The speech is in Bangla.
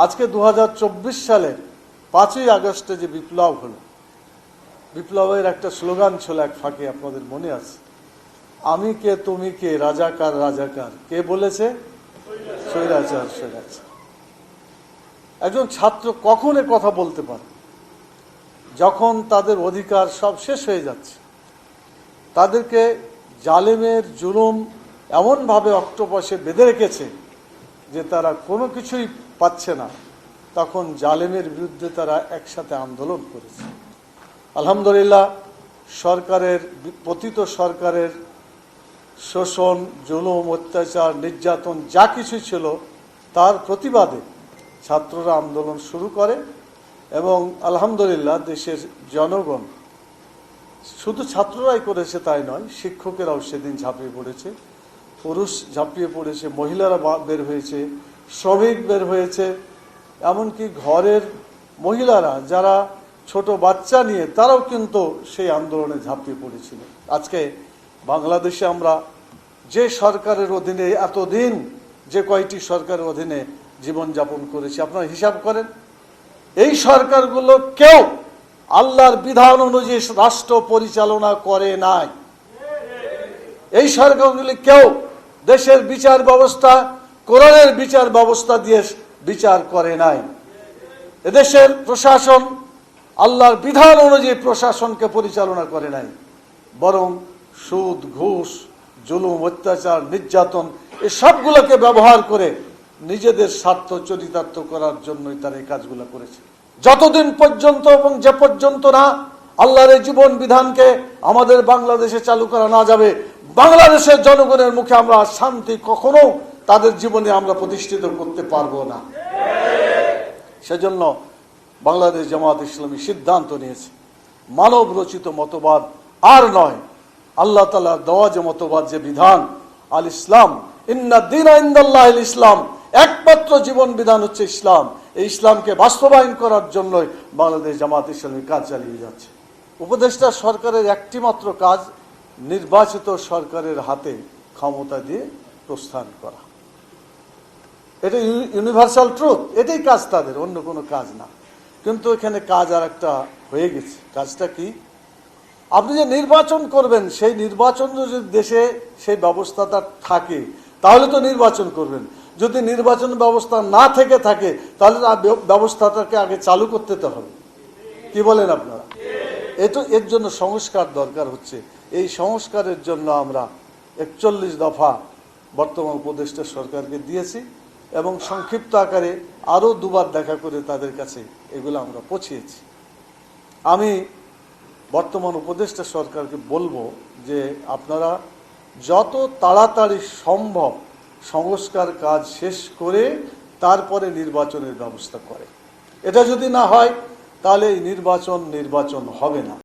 আজকে 2024 সালের 5ই আগস্টে যে বিপ্লব হলো, বিপ্লবের একটা স্লোগান ছিল এক ফাঁকে, আপনাদের মনে আছে, আমি কে তুমি কে রাজাকার রাজাকার, কে বলেছে? স্বৈরাচার স্বৈরাচার। একজন ছাত্র কখন এ কথা বলতে পারে? যখন তাদের অধিকার সব শেষ হয়ে যাচ্ছে, তাদেরকে জালেমের জুলুম এমনভাবে অক্টোপাসে বেঁধে রেখেছে যে তারা কোনো কিছুই পাচ্ছে না, তখন জালেমের বিরুদ্ধে তারা একসাথে আন্দোলন করেছে। আলহামদুলিল্লাহ, সরকারের পতিত সরকারের শোষণ, জুলুম, অত্যাচার, নির্যাতন যা কিছু ছিল তার প্রতিবাদে ছাত্ররা আন্দোলন শুরু করে এবং আলহামদুলিল্লাহ দেশের জনগণ, শুধু ছাত্ররাই করেছে তাই নয়, শিক্ষকেরাও সেদিন ঝাঁপিয়ে পড়েছে, পুরুষ ঝাঁপিয়ে পড়েছে, মহিলারা বের হয়েছে, শ্রমিক বের হয়েছে, এমনকি ঘরের মহিলারা যারা ছোট বাচ্চা নিয়ে তারাও কিন্তু সেই আন্দোলনে ঝাঁপিয়ে পড়েছিল। আজকে বাংলাদেশে আমরা যে সরকারের অধীনে এতদিন যে কয়টি সরকারের অধীনে জীবনযাপন করেছি, আপনারা হিসাব করেন, এই সরকারগুলো কেউ আল্লাহর বিধান অনুযায়ী রাষ্ট্র পরিচালনা করে নাই। এই সরকারগুলি কেউ দেশের বিচার ব্যবস্থা কোরআনের বিচার ব্যবস্থা দিয়ে বিচার করে নাই। এদেশের প্রশাসন আল্লাহর বিধান অনুযায়ী প্রশাসনকে পরিচালনা করে নাই, বরং সুদ, ঘুষ, জুলুম, অত্যাচার, নির্যাতন এই সবগুলোকে ব্যবহার করে নিজেদের স্বার্থ চরিতার্থ করার জন্যই তারা এই কাজগুলো করেছে। যতদিন পর্যন্ত এবং যে পর্যন্ত না আল্লাহর এই জীবন বিধানকে আমাদের বাংলাদেশে চালু করা না যাবে, বাংলাদেশের জনগণের মুখে আমরা শান্তি কখনো তাদের জীবনে আমরা প্রতিষ্ঠিত করতে পারবো না। সেজন্য বাংলাদেশ জামাত ইসলামী সিদ্ধান্ত নিয়েছে, মানব রচিত মতবাদ আর নয়, আল্লাহ তাআলার দেওয়া যে মতবাদ, যে বিধান, আল ইসলাম ইন্না দীনা ইনদাল্লাহিল ইসলাম, একমাত্র জীবন বিধান হচ্ছে ইসলাম। এই ইসলামকে বাস্তবায়ন করার জন্যই বাংলাদেশ জামাত ইসলামী কাজ চালিয়ে যাচ্ছে। উপদেষ্টা সরকারের একটি মাত্র কাজ, নির্বাচিত সরকারের হাতে ক্ষমতা দিয়ে প্রস্থান করা। এটা ইউনিভার্সাল ট্রুথ, এটাই কাজ তাদের, অন্য কোনো কাজ না। কিন্তু এখানে কাজ আর একটা হয়ে গেছে। কাজটা কি? আপনি যে নির্বাচন করবেন, সেই নির্বাচন যদি দেশে সেই ব্যবস্থাটা থাকে তাহলে তো নির্বাচন করবেন। যদি নির্বাচন ব্যবস্থা না থেকে থাকে তাহলে ব্যবস্থাটাকে আগে চালু করতে তো হবে। কি বলেন আপনারা? এর জন্য সংস্কার দরকার হচ্ছে। এই সংস্কারের জন্য আমরা 41 দফা বর্তমান উপদেষ্টা সরকারকে দিয়েছি এবং সংক্ষিপ্ত আকারে আরও দুবার দেখা করে তাদের কাছে এগুলো আমরা পৌঁছিয়েছি। আমি বর্তমান উপদেষ্টা সরকারকে বলবো যে আপনারা যত তাড়াতাড়ি সম্ভব সংস্কার কাজ শেষ করে তারপরে নির্বাচনের ব্যবস্থা করে। এটা যদি না হয় তাহলে এই নির্বাচন হবে না।